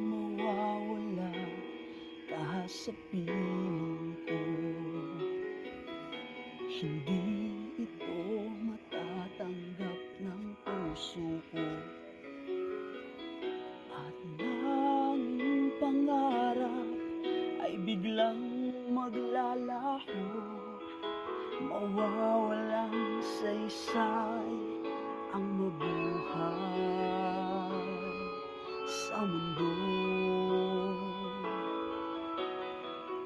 mawawala ka sa piling ko. Hindi ito matatanggap ng puso ko. At nanging pangarap ay biglang maglalaho, mawawalang saysay ang mabuhay sa mundo.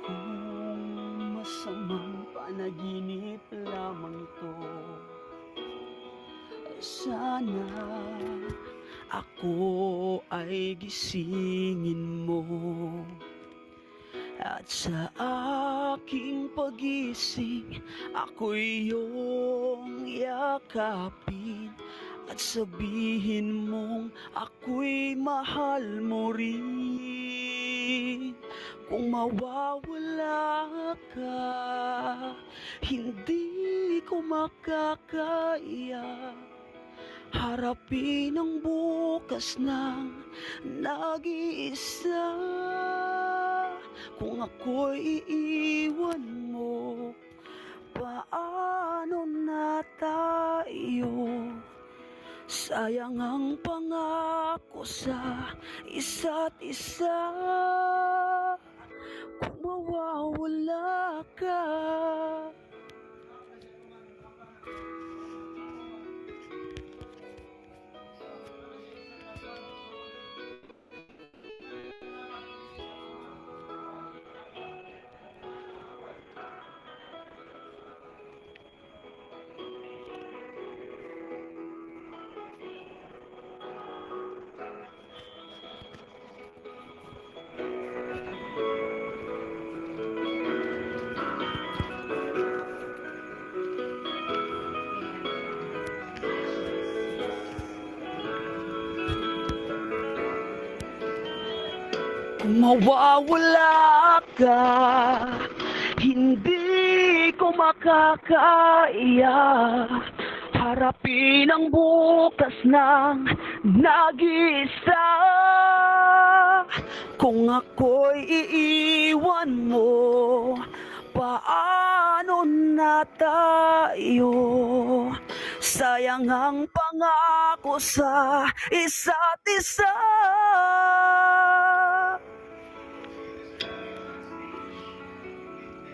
Kung masamang panaginip lamang to, sana ako ay gisingin mo. At sa aking pag-gising, ako'y iyong yakapin at sabihin mong ako'y mahal mo rin. Kung mawawala ka, hindi ko makakaya harapin ang bukas ng nag-iisa. Kung ako'y iiwan mo, paano na tayo? Sayang ang pangako sa isa't isa. Kung mawawala ka, kung mawawala ka, hindi ko makakaya harapin ang bukas ng nag-iisa. Kung ako'y iiwan mo, paano na tayo? Sayang ang pangako sa isa't isa.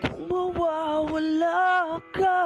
Kung mawawala ka,